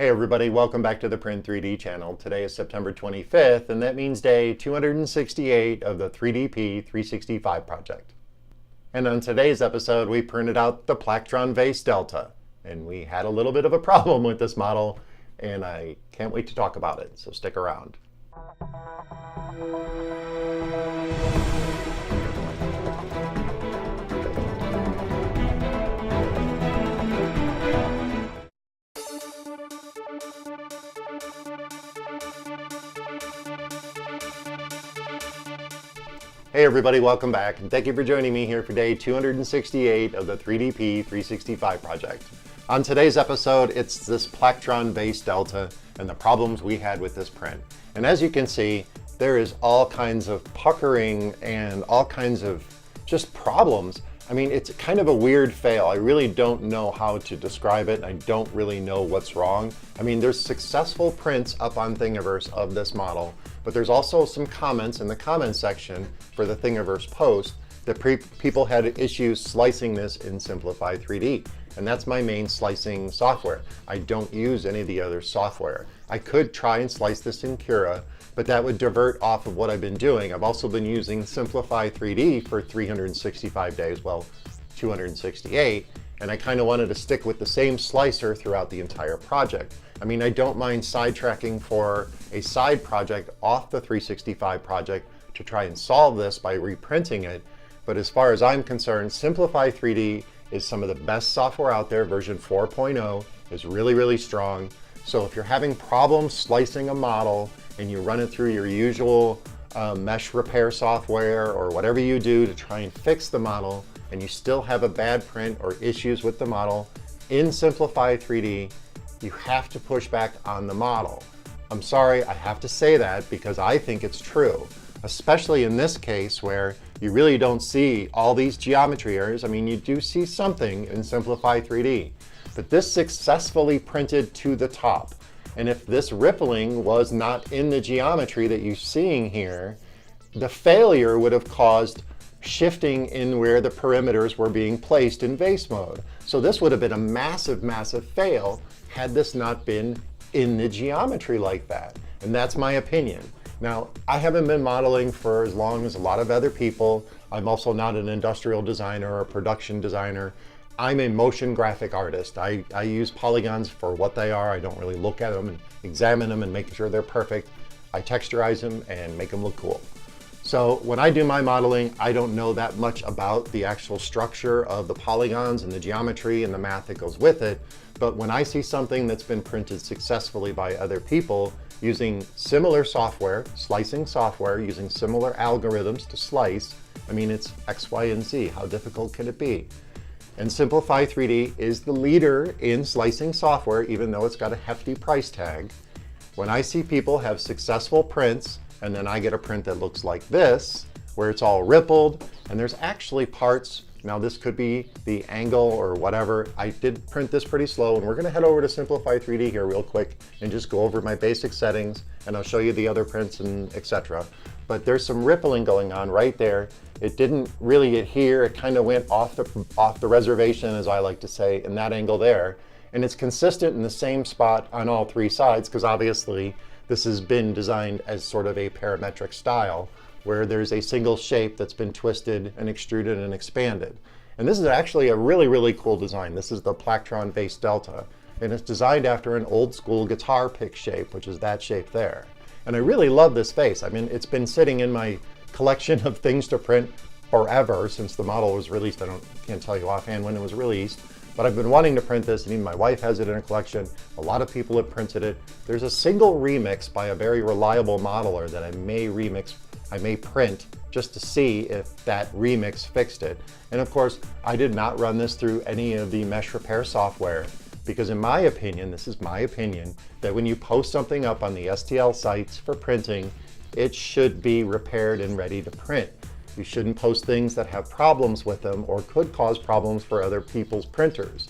Hey everybody, welcome back to the Print 3D channel. Today is September 25th, and that means day 268 of the 3DP 365 project. And on today's episode, we printed out the PLActron Vase Delta, and we had a little bit of a problem with this model, and I can't wait to talk about it, so stick around. Hey everybody, welcome back, and thank you for joining me here for day 268 of the 3DP 365 project. On today's episode, it's this PLActron Vase Delta and the problems we had with this print. And as you can see, there is all kinds of puckering and all kinds of just problems. I mean, it's kind of a weird fail. I really don't know how to describe it, and I don't really know what's wrong. I mean, there's successful prints up on Thingiverse of this model, but there's also some comments in the comments section for the Thingiverse post that people had issues slicing this in Simplify 3D. And that's my main slicing software. I don't use any of the other software. I could try and slice this in Cura, but that would divert off of what I've been doing. I've also been using Simplify 3D for 365 days, well, 268, and I kind of wanted to stick with the same slicer throughout the entire project. I mean, I don't mind sidetracking for a side project off the 365 project to try and solve this by reprinting it, but as far as I'm concerned, Simplify 3D is some of the best software out there. Version 4.0 is really, really strong. So if you're having problems slicing a model and you run it through your usual mesh repair software or whatever you do to try and fix the model, and you still have a bad print or issues with the model, in Simplify 3D, you have to push back on the model. I'm sorry, I have to say that because I think it's true, especially in this case where you really don't see all these geometry errors. I mean, you do see something in Simplify 3D, but this successfully printed to the top. And if this rippling was not in the geometry that you're seeing here, the failure would have caused shifting in where the perimeters were being placed in vase mode. So this would have been a massive, massive fail had this not been in the geometry like that. And that's my opinion. Now, I haven't been modeling for as long as a lot of other people. I'm also not an industrial designer or a production designer. I'm a motion graphic artist. I use polygons for what they are. I don't really look at them and examine them and make sure they're perfect. I texturize them and make them look cool. So when I do my modeling, I don't know that much about the actual structure of the polygons and the geometry and the math that goes with it. But when I see something that's been printed successfully by other people using similar software, slicing software, using similar algorithms to slice, I mean, it's X, Y, and Z. How difficult can it be? And Simplify 3D is the leader in slicing software, even though it's got a hefty price tag. When I see people have successful prints, and then I get a print that looks like this, where it's all rippled, and there's actually parts, now this could be the angle or whatever. I did print this pretty slow, and we're gonna head over to Simplify 3D here real quick and just go over my basic settings, and I'll show you the other prints and etc. But there's some rippling going on right there. It didn't really adhere. It kind of went off the reservation, as I like to say, in that angle there. And it's consistent in the same spot on all three sides, because obviously this has been designed as sort of a parametric style, where there's a single shape that's been twisted and extruded and expanded. And this is actually a really, really cool design. This is the PLActron Vase Delta, and it's designed after an old school guitar pick shape, which is that shape there. And I really love this vase. I mean, it's been sitting in my collection of things to print forever since the model was released. Can't tell you offhand when it was released, but I've been wanting to print this, and even my wife has it in a collection. A lot of people have printed it. There's a single remix by a very reliable modeler that I may print just to see if that remix fixed it. And of course, I did not run this through any of the mesh repair software, because in my opinion, this is my opinion, that when you post something up on the STL sites for printing, it should be repaired and ready to print. You shouldn't post things that have problems with them or could cause problems for other people's printers.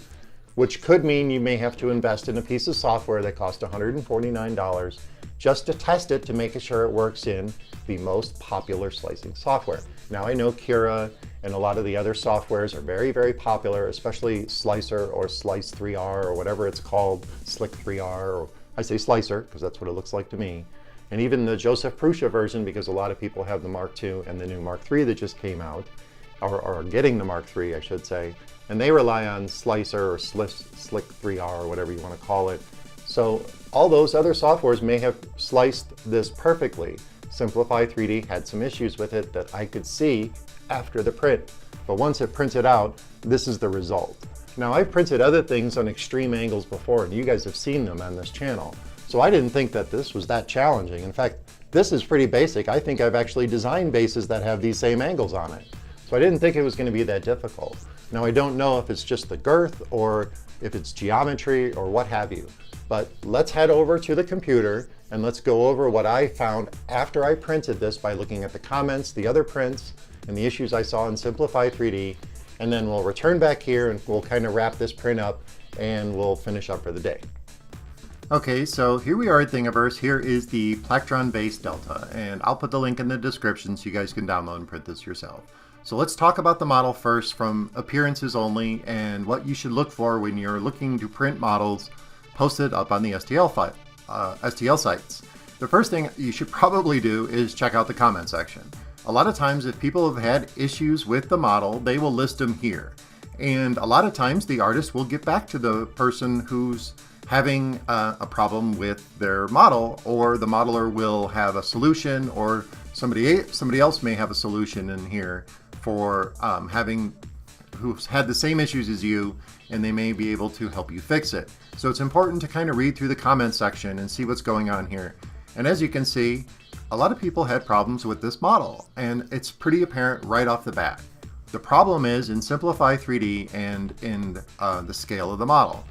which could mean you may have to invest in a piece of software that costs $149 just to test it to make sure it works in the most popular slicing software. Now I know Cura and a lot of the other softwares are very, very popular, especially Slicer or Slice 3R or whatever it's called, Slick 3R, or I say Slicer because that's what it looks like to me. And even the Joseph Prusa version, because a lot of people have the Mark II and the new Mark III that just came out, or are getting the Mark III, I should say, and they rely on Slicer or Slick 3R or whatever you want to call it. So all those other softwares may have sliced this perfectly. Simplify 3D had some issues with it that I could see after the print, but once it printed out, this is the result. Now I've printed other things on extreme angles before, and you guys have seen them on this channel. So I didn't think that this was that challenging. In fact, this is pretty basic. I think I've actually designed bases that have these same angles on it. So I didn't think it was going to be that difficult. Now I don't know if it's just the girth or if it's geometry or what have you. But let's head over to the computer and let's go over what I found after I printed this by looking at the comments, the other prints, and the issues I saw in Simplify 3D. And then we'll return back here and we'll kind of wrap this print up and we'll finish up for the day. Okay, so here we are at Thingiverse. Here is the PLActron Vase Delta, and I'll put the link in the description so you guys can download and print this yourself. So let's talk about the model first from appearances only and what you should look for when you're looking to print models posted up on the STL sites. The first thing you should probably do is check out the comment section. A lot of times if people have had issues with the model, they will list them here. And a lot of times the artist will get back to the person who's having a problem with their model, or the modeler will have a solution, or somebody else may have a solution in here for who's had the same issues as you, and they may be able to help you fix it. So it's important to kind of read through the comment section and see what's going on here. And as you can see, a lot of people had problems with this model, and it's pretty apparent right off the bat. The problem is in Simplify 3D and in the scale of the model.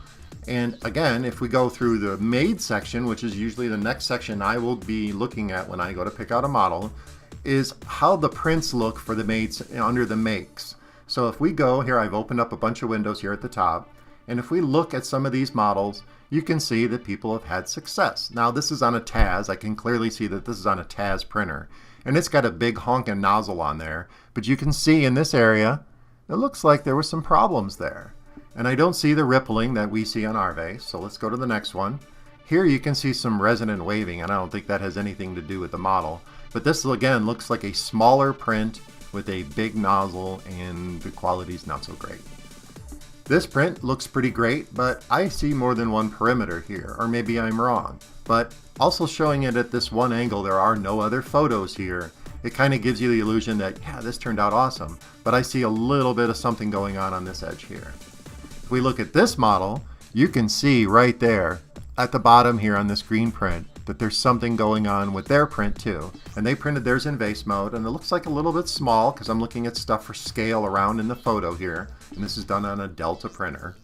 And again, if we go through the made section, which is usually the next section I will be looking at when I go to pick out a model, is how the prints look for the made under the makes. So if we go here, I've opened up a bunch of windows here at the top, and if we look at some of these models, you can see that people have had success. Now this is on a Taz. I can clearly see that this is on a Taz printer, and it's got a big honking nozzle on there, but you can see in this area, it looks like there were some problems there. And I don't see the rippling that we see on our vase, so let's go to the next one. Here you can see some resonant waving, and I don't think that has anything to do with the model. But this again looks like a smaller print with a big nozzle, and the quality's not so great. This print looks pretty great, but I see more than one perimeter here, or maybe I'm wrong. But also showing it at this one angle, there are no other photos here. It kind of gives you the illusion that, yeah, this turned out awesome, but I see a little bit of something going on this edge here. If we look at this model, you can see right there at the bottom here on this green print that there's something going on with their print too. And they printed theirs in vase mode, and it looks like a little bit small because I'm looking at stuff for scale around in the photo here. And this is done on a Delta printer.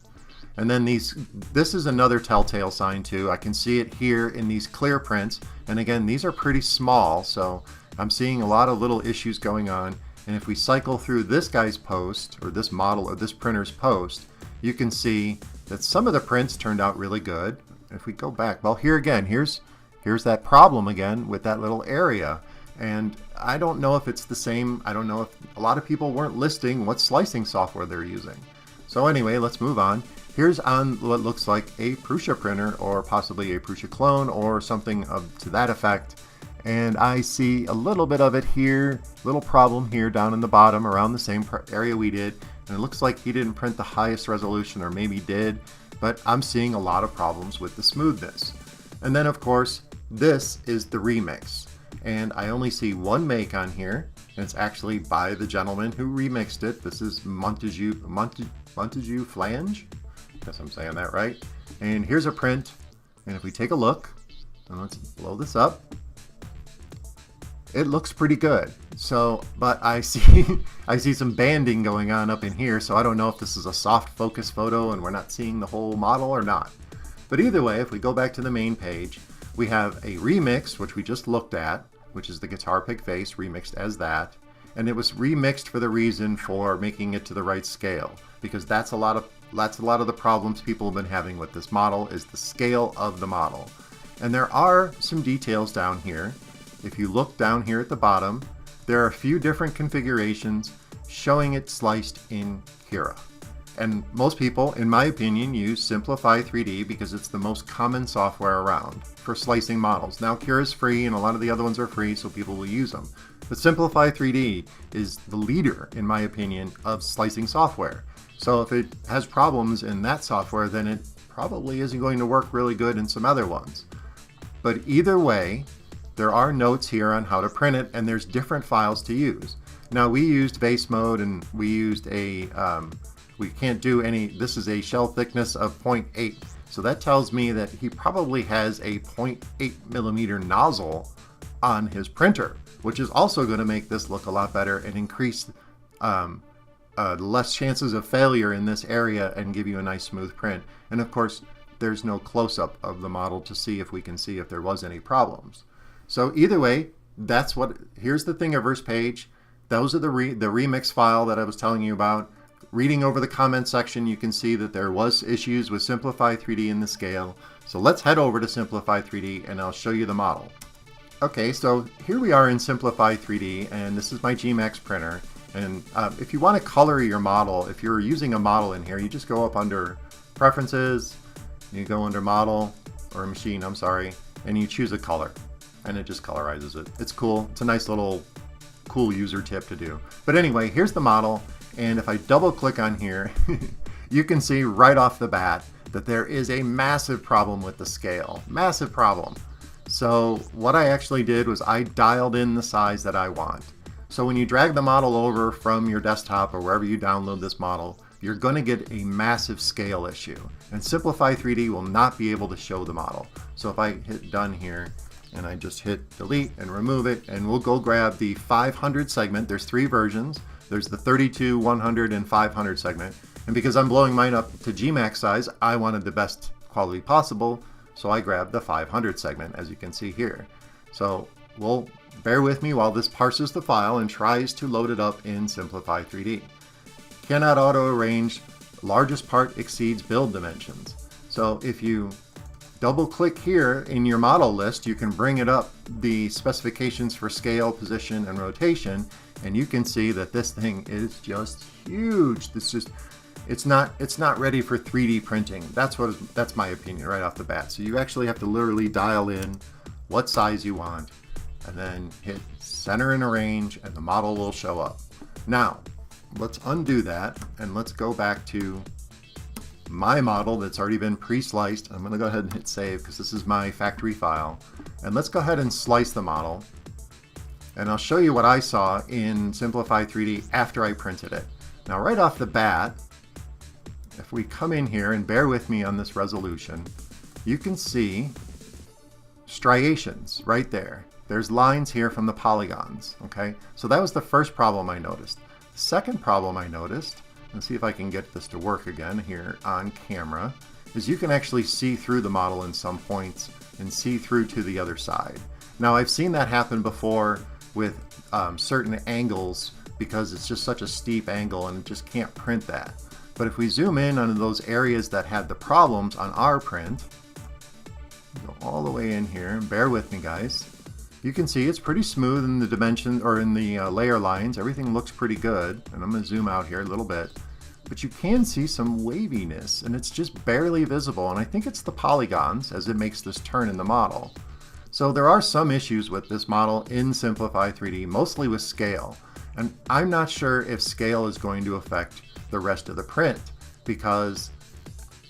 And then this is another telltale sign too. I can see it here in these clear prints. And again, these are pretty small, so I'm seeing a lot of little issues going on. And if we cycle through this guy's post, or this model, or this printer's post, you can see that some of the prints turned out really good. If we go back, well, here again, here's that problem again with that little area. And I don't know if it's the same. I don't know if a lot of people weren't listing what slicing software they're using. So anyway, let's move on. Here's on what looks like a Prusa printer, or possibly a Prusa clone, or something to that effect. And I see a little bit of it here, little problem here down in the bottom around the same area we did. And it looks like he didn't print the highest resolution, or maybe did, but I'm seeing a lot of problems with the smoothness. And then of course, this is the remix. And I only see one make on here, and it's actually by the gentleman who remixed it. This is Montague Flange. I guess I'm saying that right. And here's a print, and if we take a look, and let's blow this up, it looks pretty good. So, but I see some banding going on up in here, so I don't know if this is a soft focus photo and we're not seeing the whole model or not. But either way, if we go back to the main page, we have a remix, which we just looked at, which is the guitar pick vase remixed as that. And it was remixed for the reason for making it to the right scale, because that's a lot of That's a lot of the problems people have been having with this model, is the scale of the model. And there are some details down here. If you look down here at the bottom, there are a few different configurations showing it sliced in Cura. And most people, in my opinion, use Simplify3D because it's the most common software around for slicing models. Now, Cura is free and a lot of the other ones are free, so people will use them. But Simplify3D is the leader, in my opinion, of slicing software. So if it has problems in that software, then it probably isn't going to work really good in some other ones. But either way, there are notes here on how to print it, and there's different files to use. Now, we used vase mode, and we used a, we can't do any, this is a shell thickness of 0.8. So that tells me that he probably has a 0.8 millimeter nozzle on his printer, which is also going to make this look a lot better and increase less chances of failure in this area and give you a nice smooth print. And of course, there's no close-up of the model to see if we can see if there was any problems. So either way, that's what, here's the Thingiverse page. Those are the remix file that I was telling you about. Reading over the comment section, you can see that there was issues with Simplify3D in the scale. So let's head over to Simplify3D and I'll show you the model. Okay, so here we are in Simplify3D, and this is my gMax printer. And if you want to color your model, if you're using a model in here, you just go up under Preferences, you go under Model, or Machine, I'm sorry, and you choose a color. And it just colorizes it. It's cool. It's a nice little cool user tip to do. But anyway, here's the model. And if I double click on here, you can see right off the bat that there is a massive problem with the scale. Massive problem. So what I actually did was I dialed in the size that I want. So when you drag the model over from your desktop or wherever you download this model, you're going to get a massive scale issue. And Simplify3D will not be able to show the model. So if I hit done here, and I just hit delete and remove it, and we'll go grab the 500 segment. There's 3 versions. There's the 32, 100, and 500 segment. And because I'm blowing mine up to gMaxSize, I wanted the best quality possible, so I grabbed the 500 segment, as you can see here. So we'll bear with me while this parses the file and tries to load it up in Simplify3D. Cannot auto-arrange, largest part exceeds build dimensions. So if you double click here in your model list, you can bring it up the specifications for scale, position, and rotation, and you can see that this thing is just huge. It's not ready for 3D printing. That's my opinion right off the bat. So you actually have to literally dial in what size you want and then hit center and arrange, and the model will show up. Now, let's undo that and let's go back to my model that's already been pre-sliced. I'm going to go ahead and hit save because this is my factory file. And let's go ahead and slice the model. And I'll show you what I saw in Simplify3D after I printed it. Now right off the bat, if we come in here and bear with me on this resolution, you can see striations right there. There's lines here from the polygons, okay? So that was the first problem I noticed. The second problem I noticed, let's see if I can get this to work again here on camera, is you can actually see through the model in some points and see through to the other side. Now I've seen that happen before with certain angles because it's just such a steep angle and it just can't print that. But if we zoom in on those areas that had the problems on our print, go all the way in here, and bear with me guys, you can see it's pretty smooth in the dimension or in the layer lines. Everything looks pretty good, and I'm going to zoom out here a little bit. But you can see some waviness, and it's just barely visible, and I think it's the polygons as it makes this turn in the model. So there are some issues with this model in Simplify3D, mostly with scale. And I'm not sure if scale is going to affect the rest of the print, because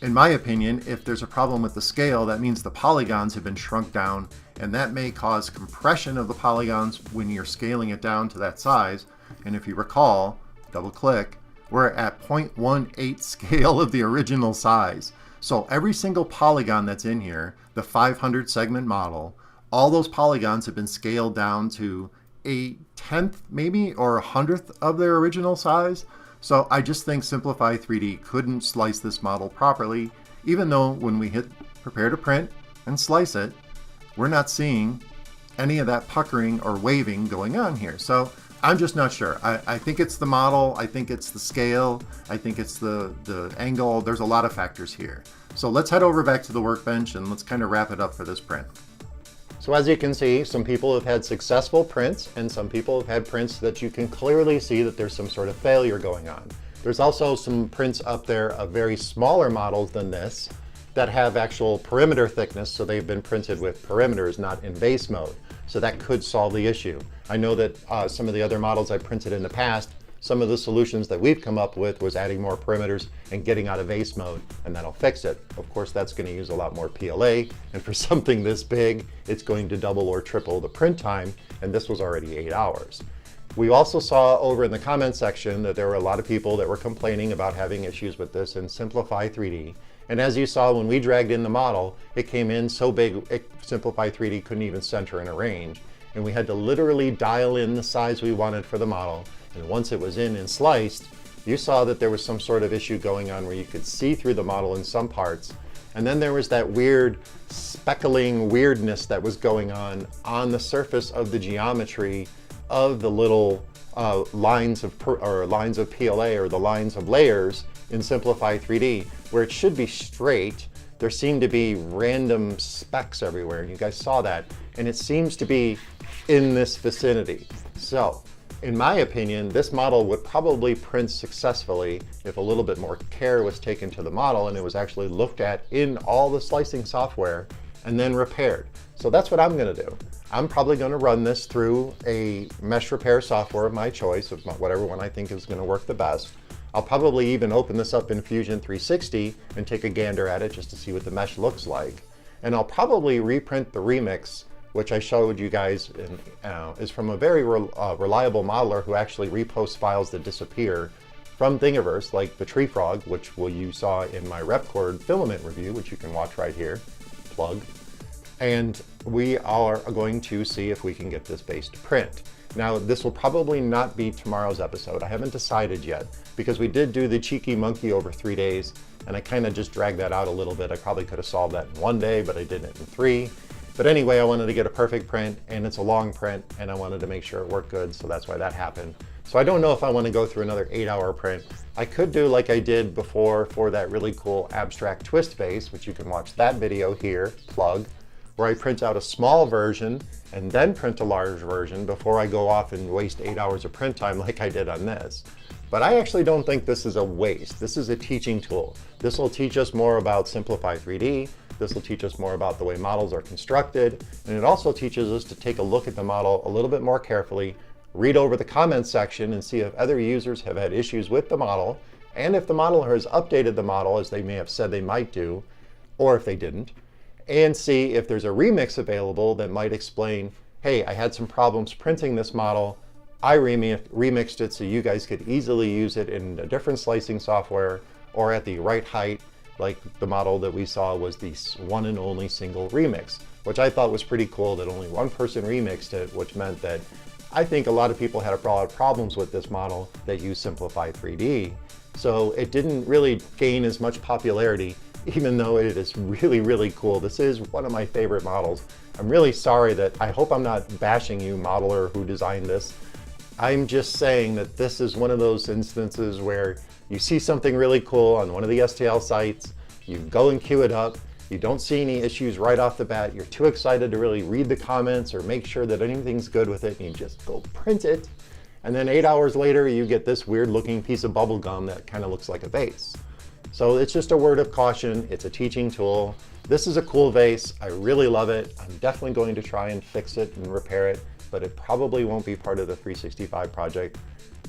in my opinion, if there's a problem with the scale, that means the polygons have been shrunk down, and that may cause compression of the polygons when you're scaling it down to that size. And if you recall, double click, we're at 0.18 scale of the original size. So every single polygon that's in here, the 500 segment model, all those polygons have been scaled down to a 1/10 maybe or 1/100th of their original size. So I just think Simplify3D couldn't slice this model properly, even though when we hit prepare to print and slice it, we're not seeing any of that puckering or waving going on here. So I'm just not sure. I think it's the model, I think it's the scale, I think it's the angle. There's a lot of factors here. So let's head over back to the workbench and let's kind of wrap it up for this print. So as you can see, some people have had successful prints and some people have had prints that you can clearly see that there's some sort of failure going on. There's also some prints up there of very smaller models than this that have actual perimeter thickness, so they've been printed with perimeters, not in vase mode. So that could solve the issue. I know that some of the other models I printed in the past, some of the solutions that we've come up with was adding more perimeters and getting out of vase mode, and that'll fix it. Of course, that's going to use a lot more PLA, and for something this big, it's going to double or triple the print time, and this was already 8 hours. We also saw over in the comment section that there were a lot of people that were complaining about having issues with this in Simplify3D. And as you saw when we dragged in the model, it came in so big, Simplify3D couldn't even center in a range. And we had to literally dial in the size we wanted for the model. And once it was in and sliced, you saw that there was some sort of issue going on where you could see through the model in some parts. And then there was that weird speckling weirdness that was going on the surface of the geometry of the little lines of PLA, or the lines of layers in Simplify3D, where it should be straight. There seem to be random specks everywhere, and you guys saw that, and it seems to be in this vicinity. So, in my opinion, this model would probably print successfully if a little bit more care was taken to the model and it was actually looked at in all the slicing software and then repaired. So that's what I'm going to do. I'm probably going to run this through a mesh repair software of my choice, of whatever one I think is going to work the best. I'll probably even open this up in Fusion 360 and take a gander at it just to see what the mesh looks like. And I'll probably reprint the remix, which I showed you guys is from a very reliable modeler who actually reposts files that disappear from Thingiverse, like the Tree Frog, which you saw in my Repcord filament review, which you can watch right here, plug. And we are going to see if we can get this base to print. Now, this will probably not be tomorrow's episode. I haven't decided yet, because we did do the cheeky monkey over 3 days, and I kind of just dragged that out a little bit. I probably could have solved that in 1 day, but I did it in 3. But anyway, I wanted to get a perfect print, and it's a long print, and I wanted to make sure it worked good, so that's why that happened. So I don't know if I want to go through another 8-hour print. I could do like I did before for that really cool abstract twist vase, which you can watch that video here, plug, where I print out a small version and then print a large version before I go off and waste 8 hours of print time like I did on this. But I actually don't think this is a waste. This is a teaching tool. This will teach us more about Simplify3D. This will teach us more about the way models are constructed. And it also teaches us to take a look at the model a little bit more carefully, read over the comments section and see if other users have had issues with the model, and if the modeler has updated the model as they may have said they might do, or if they didn't, and see if there's a remix available that might explain, hey, I had some problems printing this model. I remixed it so you guys could easily use it in a different slicing software or at the right height, like the model that we saw was the one and only single remix, which I thought was pretty cool that only one person remixed it, which meant that I think a lot of people had a lot of problems with this model that used Simplify3D. So it didn't really gain as much popularity, even though it is really, really cool. This is one of my favorite models. I'm really sorry that, I hope I'm not bashing you, modeler who designed this. I'm just saying that this is one of those instances where you see something really cool on one of the STL sites, you go and queue it up, you don't see any issues right off the bat, you're too excited to really read the comments or make sure that anything's good with it, and you just go print it. And then 8 hours later, you get this weird looking piece of bubble gum that kind of looks like a vase. So it's just a word of caution. It's a teaching tool. This is a cool vase. I really love it. I'm definitely going to try and fix it and repair it, but it probably won't be part of the 365 project.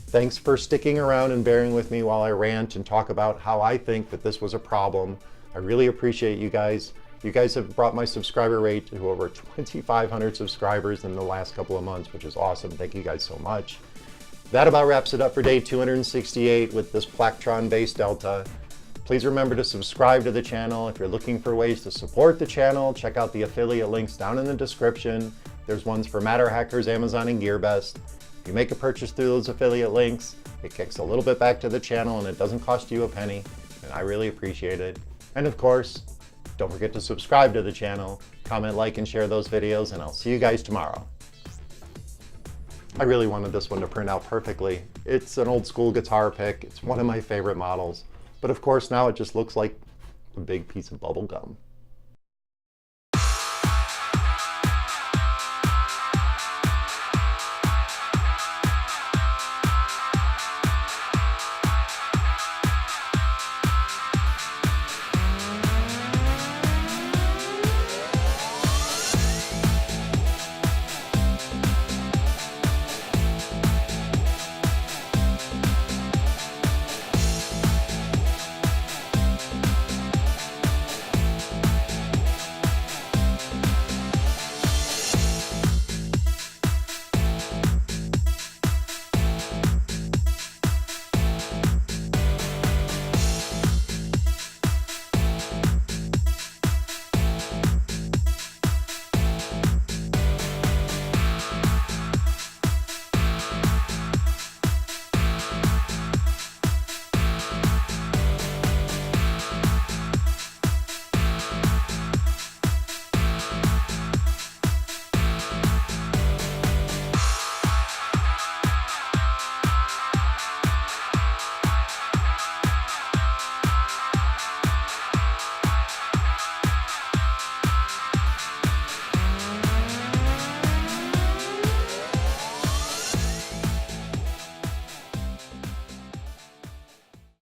Thanks for sticking around and bearing with me while I rant and talk about how I think that this was a problem. I really appreciate you guys. You guys have brought my subscriber rate to over 2,500 subscribers in the last couple of months, which is awesome. Thank you guys so much. That about wraps it up for day 268 with this PLActron Vase Delta. Please remember to subscribe to the channel. If you're looking for ways to support the channel, check out the affiliate links down in the description. There's ones for Matterhackers, Amazon, and GearBest. If you make a purchase through those affiliate links, it kicks a little bit back to the channel and it doesn't cost you a penny, and I really appreciate it. And of course, don't forget to subscribe to the channel, comment, like, and share those videos, and I'll see you guys tomorrow. I really wanted this one to print out perfectly. It's an old school guitar pick. It's one of my favorite models. But of course now it just looks like a big piece of bubble gum.